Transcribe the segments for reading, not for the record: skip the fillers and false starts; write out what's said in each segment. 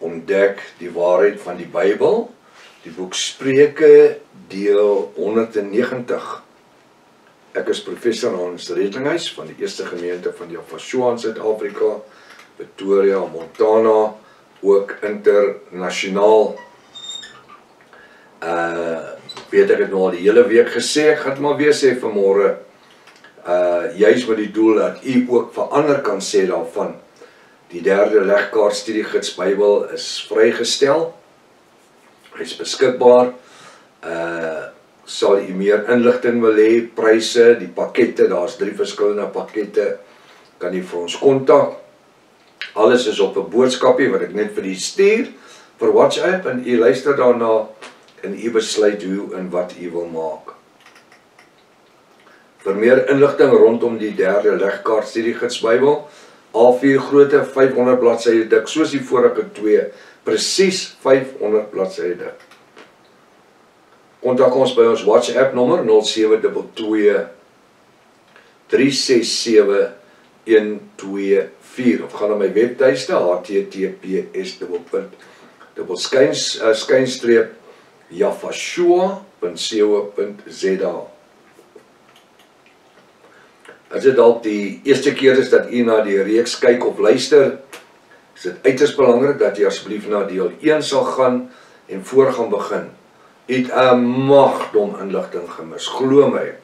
ontdek die waarheid van die Bybel, die boek Spreuke deel 190. Ek is professor Hans Redlinghuis van die Eerste Gemeente van Jafashua in Suid-Afrika, Pretoria, Montana, ook internasionaal. Weet ek het nou al die hele week gesê, ek gaan het maar weer sê vanmôre, juis met die doel dat u ook verander kan sê daarvan. Die derde legkaart studiegids Bybel is vrygestel. Hy is beskikbaar. Sal u meer inligting wil hê, pryse, die pakkette, daar's 3 verskillende pakkette, kan u vir ons kontak. Alles is op 'n boodskapie wat ek net vir u stuur vir WhatsApp en u luister daarna en u besluit hoe en wat u wil maak. Vir meer inligting rondom die derde legkaart studiegids Bybel, A4 grootte, 500 bladsye dik, soos die vorige 2, presies 500 bladsye dik. Kontak ons by ons WhatsApp nommer 0722 367 124 of gaan na my webtuiste https://jafashua.co.za. As dit dalk die eerste keer is dat u na die reeks kyk of luister, is dit uiters belangrik dat u asseblief na deel 1 sal gaan en voor gaan begin. U het 'n magdom inligting gemis, glo my.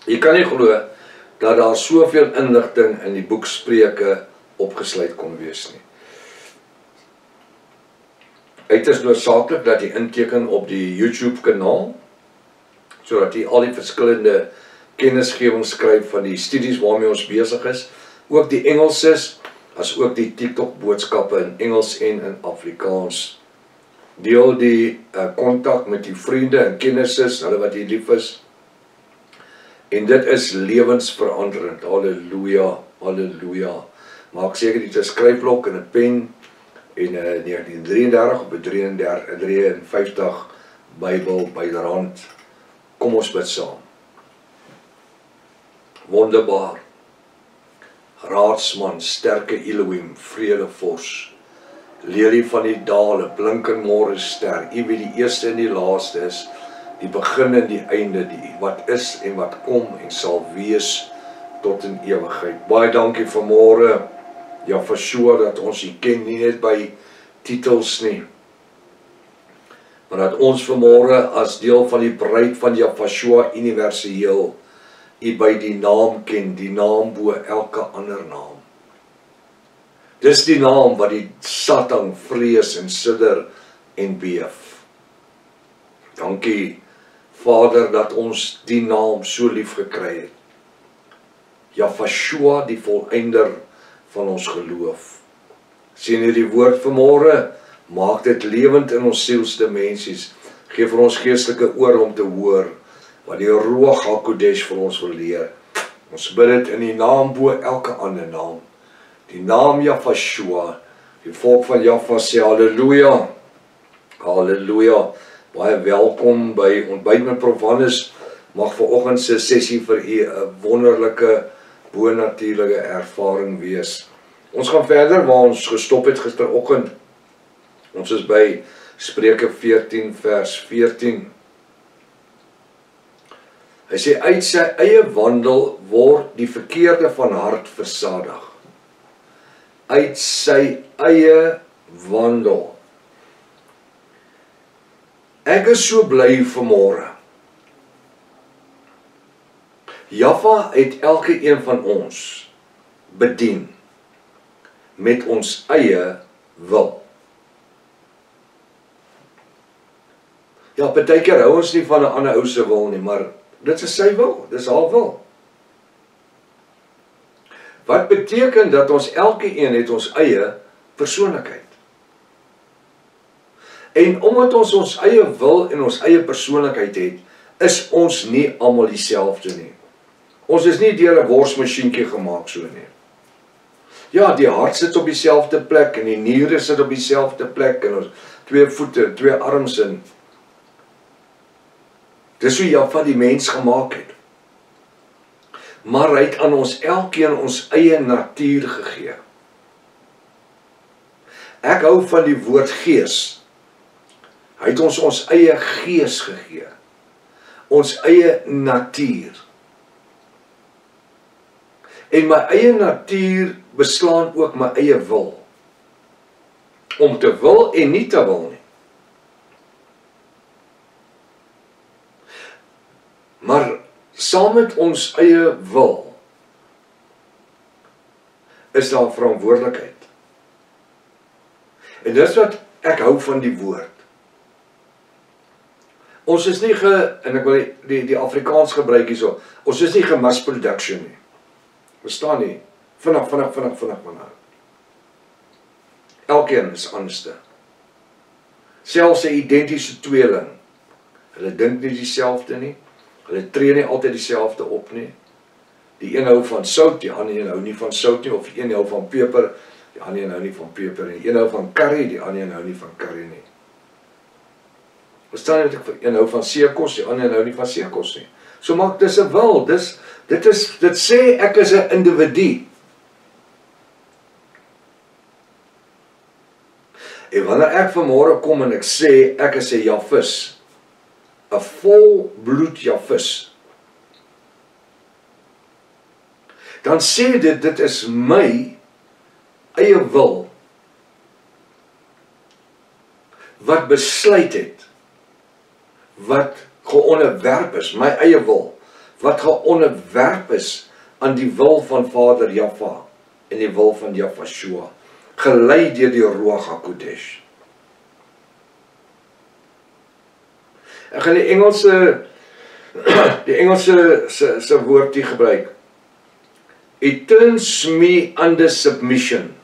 Jy kan nie glo dat daar soveel inligting in die boek Spreuke opgesluit kon wees nie. Uiters noodsaaklik dat jy inteken op die YouTube kanaal, sodat jy al die verskillende kennisgewing skryf van die studies waarmee ons besig is, ook die Engelses, as ook die TikTok boodskappe in Engels en in Afrikaans. Deel die kontak met die vriende en kennisses, hulle wat jy lief is. En dit is lewensveranderend. Halleluja, halleluja. Maak seker jy 'n skryfblok en 'n pen en 1933 op 'n 53 Bybel byderhand. Kom ons bid saam. Wonderbaar. Raadsman, sterke Elohim, vredevors, lelie van die dale, blinkende môrester, u wie die eerste en die laaste is, die begin en die einde, die wat is en wat kom en sal wees tot in ewigheid. Baie dankie vanmôre, Jafashua, dat ons u ken nie net by titels nie, maar dat ons vanmôre as deel van die bruid van Jafashua universeel u by die naam ken, die naam bo elke ander naam. Dis die naam wat die Satan vrees en sidder en beef. Dankie, Vader, dat ons die naam so lief gekry het. Jafashua, die volëinder van ons geloof. Sien hierdie woord vanmôre, maak dit lewend in ons sielsdimensies. Geef vir ons geestelike oor om te hoor wat die Ruach HaKodesh vir ons wil leer. Ons bid dit in die naam bo elke ander naam. Die naam Jafashua, die volk van Jaffa sê halleluja, halleluja. Baie welkom by Ontbyt met Prof Hannes. Mag vanoggend se sessie vir u 'n wonderlike, bonatuurlike ervaring wees. Ons gaan verder waar ons gestop het gisteroggend. Ons is by Spreuke 14 vers 14. Hy sê, uit sy eie wandel word die verkeerde van hart versadig. Uit sy eie wandel. Ek is so bly vanmôre. Jaffa het elke een van ons bedien met ons eie wil. Ja, partykeer hou ons nie van 'n ander ou se wil nie, maar dit is sy wil, dis haar wil. Wat beteken dat ons elke een het ons eie persoonlikheid. En omdat ons ons eie wil en ons eie persoonlikheid het, is ons nie almal dieselfde nie. Ons is nie deur 'n worsmasjienkie gemaak so nie. Ja, die hart sit op dieselfde plek en die niere sit op dieselfde plek en ons 2 voete, 2 arms in. Dis hoe Jaffa die mens gemaak het. Maar hy het aan ons elkeen ons eie natuur gegee. Ek hou van die woord gees. Hy het ons eie gees gegee. Ons eie natuur. En my eie natuur beslaan ook my eie wil. Om te wil en nie te wil nie. Maar saam met ons eie wil is daar verantwoordelikheid. En dis wat ek hou van die woord. Ons is nie en ek wil die Afrikaans gebruik hierso, ons is nie mass production nie. Verstaan nie? Vinnig. Elkeen is anderste. Selfs 'n identiese tweeling. Hulle dink nie dieselfde nie. Hulle tree nie altyd dieselfde op nie. Die een hou van sout, die ander een hou nie van sout nie, of die een hou van peper, die ander een hou nie van peper nie. Die een hou van curry, die ander een hou nie van curry nie. Verstaan jy wat ek een hou van seekos, die ander een hou nie van seekos nie. So maak dis 'n wil, dit sê ek is 'n individu. En wanneer ek vanmôre kom en ek sê ek is 'n Jafis, 'n volbloed Jafis, dan sê dit is my eie wil wat besluit het, wat geonderwerp is, my eie wil, wat geonderwerp is aan die wil van Vader Jaffa en die wil van Jafashua, gelei deur die Ruach HaKodesh. Ek gaan die Engelse se woord hier gebruik. It turns me under submission.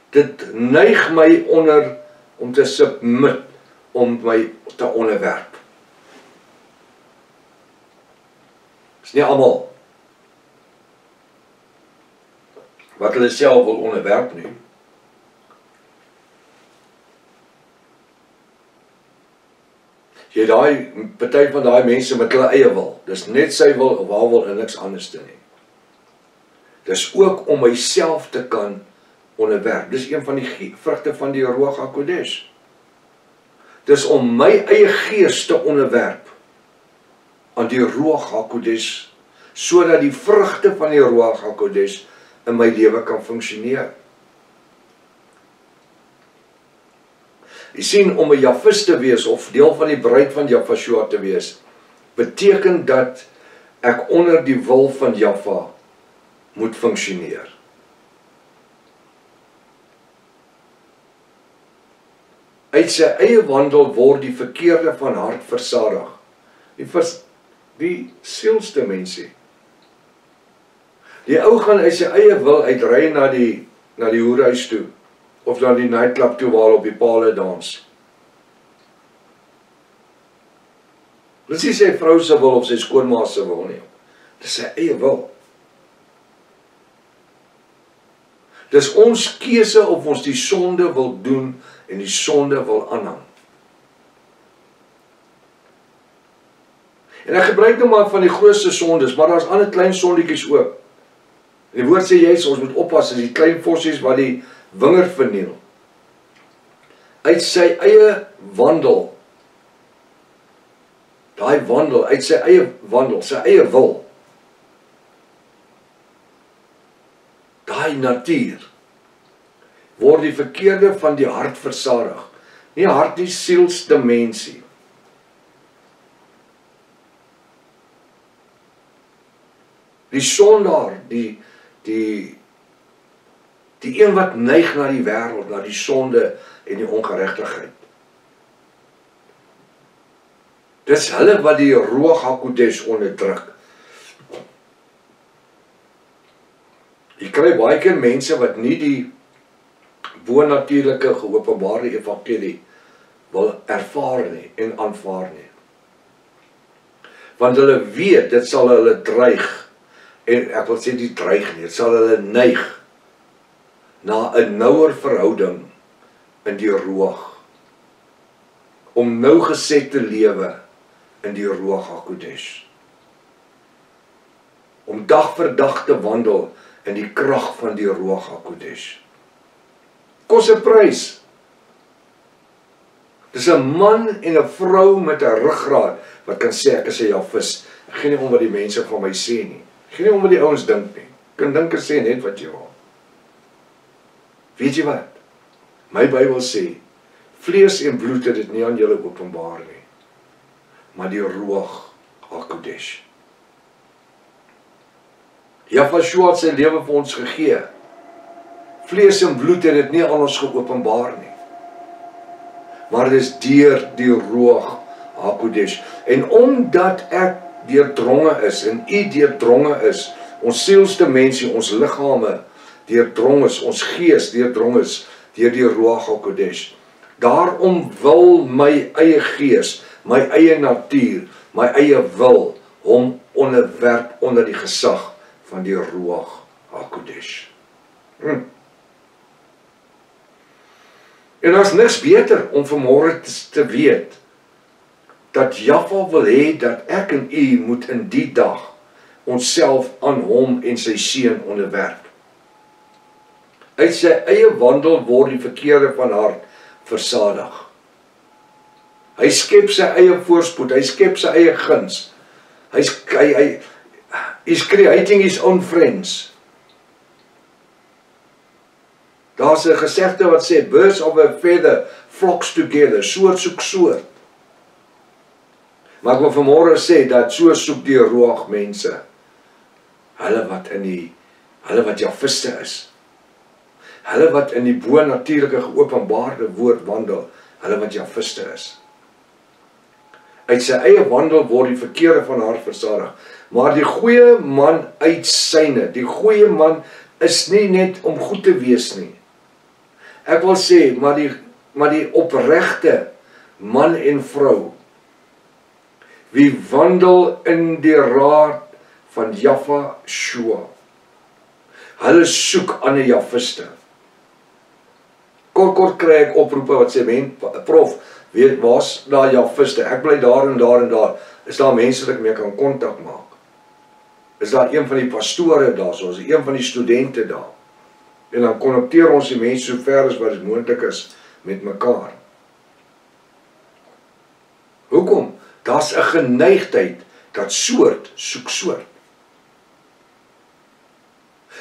Dit neig my onder om te submit, om my te onderwerp. Is nie almal wat hulle self wil onderwerp nie. Jy party van daai mense met hulle eie wil. Dis net sy wil of haar wil en niks anders nie. Dis ook om myself te kan onderwerp. Dis een van die vrugte van die Ruach HaKodesh. Dis om my eie gees te onderwerp aan die Ruach HaKodesh, sodat die vrugte van die Ruach HaKodesh in my lewe kan funksioneer. Jy sien, om 'n Jafis te wees, of deel van die bruid van Jafashua te wees, beteken dat ek onder die wil van Jaffa moet funksioneer. Uit sy eie wandel word die verkeerde van hart versadig. Die sielste mensie. Die ou gaan uit sy eie wil uitry na die hoerhuis toe, of dan die nightclub toe waar op die pale dans. Dis nie sy vrou se wil of sy skoonma se wil nie. Dis sy eie wil. Dis ons keuse of ons die sonde wil doen en die sonde wil aanhang. En ek gebruik nou maar van die grootste sondes, maar daar's ander klein sondetjies ook. Die woord sê juist, ons moet oppas, as die klein vossies wat die wingerd verniel. Uit sy eie wandel, uit sy eie wandel, sy eie wil, daai natuur, word die verkeerde van die hart versadig. Nie hart, die sielsdimensie. Die sondaar, die een wat neig na die wêreld, na die sonde en die ongeregtigheid. Dis hulle wat die Ruach HaKodesh onderdruk. Jy kry baie keer mense wat nie die bonatuurlike geopenbaarde evangelie wil ervaar nie en aanvaar nie. Want hulle weet, dit sal hulle dreig, en ek wil sê die dreig nie, dit sal hulle neig na 'n nouer verhouding in die Ruach, om nougeset te lewe in die Ruach HaKodesh, om dag vir dag te wandel in die krag van die Ruach HaKodesh. Kos 'n prys. Dis 'n man en 'n vrou met 'n ruggraat wat kan sê ek is 'n Jahwist. Ek gee nie om wat die mense van my sê nie. Ek gee nie om wat die ouens dink nie. Ek kan dink en sê net wat jy wil. Weet jy wat? My Bybel sê, vlees en bloed het dit nie aan julle openbaar nie, maar die Ruach HaKodesh. Jahweh het sy lewe vir ons gegee. Vlees en bloed het dit nie aan ons geopenbaar nie, maar dit is deur die Ruach HaKodesh. En omdat ek deurdronge is, en u deurdronge is, ons sielsdimensie, ons liggame deurdrong is, ons gees deurdrong is, deur die Ruach HaKodesh. Daarom wil my eie gees, my eie natuur, my eie wil, hom onderwerp onder die gesag van die Ruach HaKodesh. En daar's niks beter om vanmôre te weet, dat Jahwe wil hê dat ek en u moet in die dag onsself aan hom en sy seun onderwerp. Uit sy eie wandel word die verkeerde van hart versadig. Hy skep sy eie voorspoed, hy skep sy eie guns. He's creating his own friends. Daar's 'n gesegde wat sê, birds of a feather flocks together, soort soek soort. Maar ek wil vanmôre sê, dat so soek die Ruach mense, hulle wat Jahwiste is, hulle wat in die bo-natuurlike geopenbaarde woord wandel, hulle wat Jahwiste is. Uit sy eie wandel word die verkeerde van hart versadig, maar die goeie man uit syne, die goeie man is nie net om goed te wees nie. Ek wil sê, maar die opregte man en vrou, wie wandel in die raad van Jahwe, hulle soek aan 'n Jahwiste. Kort kry ek oproepe wat sê, prof, weet, waar's daar Jahwiste? Ek bly daar en daar en daar. Is daar mense wat ek mee kan kontak maak? Is daar een van die pastore daar, soos een van die studente daar? En dan konnekteer ons die mense so ver as wat dit moontlik is met mekaar. Hoekom? Daar's 'n geneigtheid dat soort soek soort.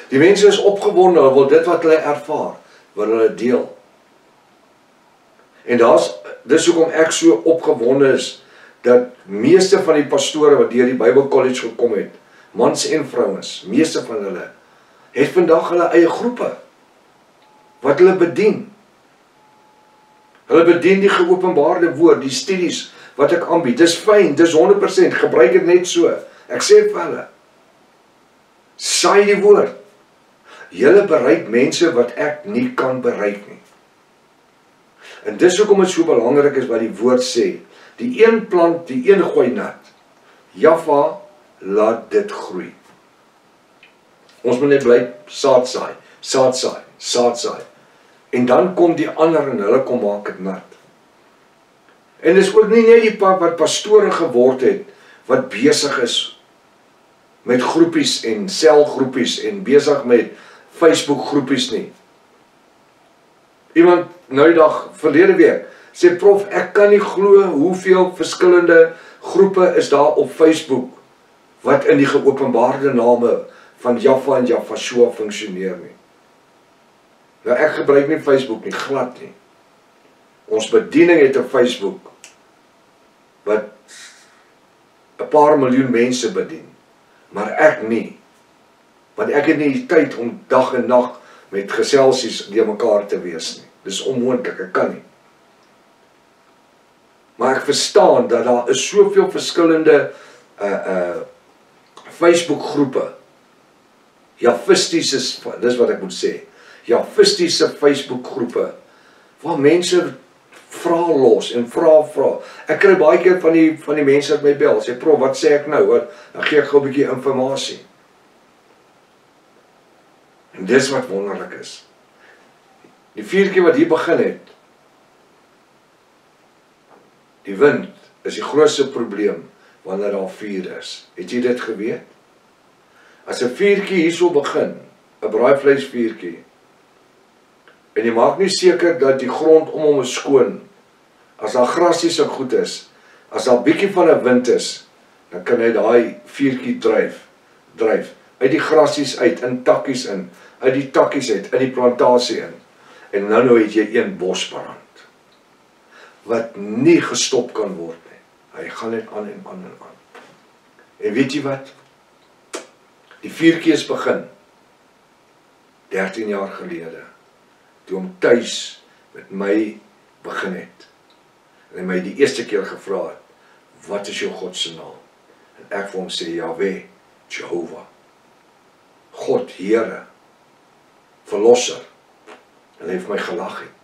Die mense is opgewonde, hulle wil dit wat hulle ervaar, wil hulle deel. En dis hoekom ek so opgewonde is, dat meeste van die pastore wat deur die Bible College gekom het, mans en vrouens, meeste van hulle, het vandag hulle eie groepe, wat hulle bedien. Hulle bedien die geopenbaarde woord, die studies wat ek aanbied. Dis fyn, dis 100%, gebruik dit net so. Ek sê vir hulle, saai die woord. Julle bereik mense wat ek nie kan bereik nie. En dis hoekom dit so belangrik is wat die woord sê. Die een plant, die een gooi nat. Jahwe laat dit groei. Ons moet net bly saad saai, saad saai, saad saai. En dan kom die ander en hulle kom maak dit nat. En dis ook nie net die wat pastore geword het, wat besig is met groepies en selgroepies en besig met Facebook groepies nie. Iemand nou die dag, verlede week, sê prof, ek kan nie glo hoeveel verskillende groepe is daar op Facebook, wat in die geopenbaarde name van Jahwe en Jahwe funksioneer nie. Nou ek gebruik nie Facebook nie, glad nie. Ons bediening het 'n Facebook, wat 'n paar miljoen mense bedien, maar ek nie. Want ek het nie die tyd om dag en nag met geselsies deur mekaar te wees nie. Dis onmoontlik, ek kan nie. Maar ek verstaan dat daar is soveel verskillende Facebook groepe, Jahwistiese, dis wat ek moet sê, Jahwistiese Facebook groepe, waar mense vra los en vra. Ek kry baie keer van die mense wat my bel, sê prof, wat sê ek nou? Dan gee ek gou 'n bietjie inligting. En dis wat wonderlik is. Die vuurtjie wat hier begin het, die wind is die grootste probleem wanneer daar vuur is. Het jy dit geweet? As 'n vuurtjie hierso begin, 'n braaivleisvuurtjie. En jy maak nie seker dat die grond om hom is skoon. As daar grasies en goed is, as daar bietjie van 'n wind is, dan kan hy daai vuurtjie dryf uit die grasies uit, in takkies in, uit die takkies uit, in die plantasie in. En nou het jy een bosbrand wat nie gestop kan word nie. Hy gaan net aan en aan en aan. En weet jy wat? Die vuurtjie is begin 13 jaar gelede, toe hom tuis met my begin het. En hy my die eerste keer gevra het, wat is jou God se naam? En ek vir hom sê, Jahweh, Jehovah, God, Here, Verlosser. En hy het vir my gelag het.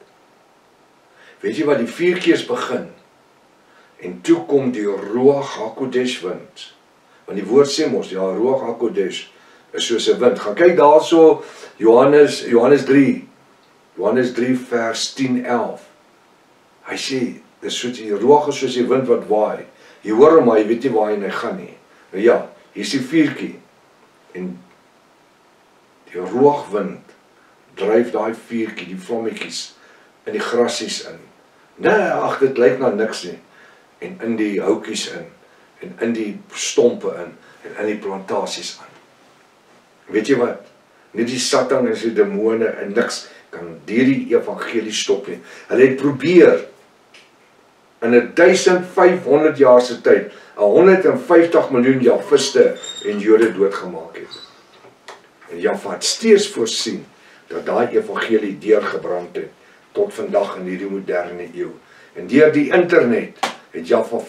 Weet jy wat, die vuurtjie is begin, en toe kom die Ruach HaKodesh wind, want die woord sê mos, ja, Ruach HaKodesh is soos 'n wind. Gaan kyk daarso, Johannes 3 vers 10-11. Hy sê, dis soos die Ruach is soos die wind wat waai. Jy hoor hom, maar jy weet nie waar hy gaan nie. Nou ja, hier is die vuurtjie, en die Ruachwind dryf daai vuurtjie, die vlammetjies, in die grasies in. Nee, ag, dit lyk na niks nie. En in die houtjies en in die stompe en in die plantasies in. Weet jy wat? Nie die Satan en die demone en niks kan die evangelie stop nie. Hulle het probeer in 1500 jaar se tyd 150 miljoen Jafiste en Jode doodgemaak het. En Jaffa het steeds voorsien dat daai evangelie deurgebrand het tot vandag in hierdie moderne eeu. En deur die internet het Jaffa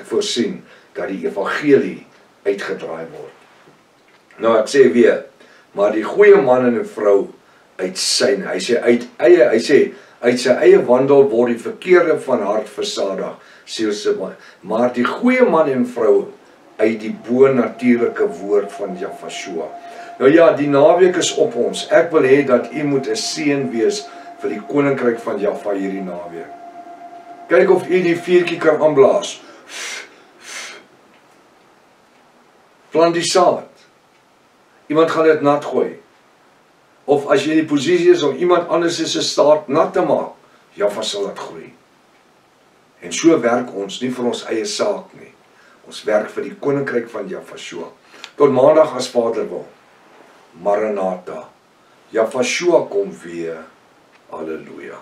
voorsien dat die evangelie uitgedraai word. Nou ek sê weer, maar die goeie man en 'n vrou uit sy eie wandel word die verkeerde van hart versadig, maar die goeie man en vrou uit die bo-natuurlike woord van Jahweh. Nou ja, die naweek is op ons. Ek wil hê dat u moet 'n seën wees vir die koninkryk van Jahweh hierdie naweek. Kyk of u die vuurtjie kan aanblaas. Plant die saad. Iemand gaan dit nat gooi. Of as jy in die posisie is om iemand anders se staart nat te maak, Jahweh sal dit groei. En so werk ons nie vir ons eie saak nie. Ons werk vir die koninkryk van Jahweh. Tot maandag as Vader wil. Maranatha. Jahweh kom weer. Halleluja.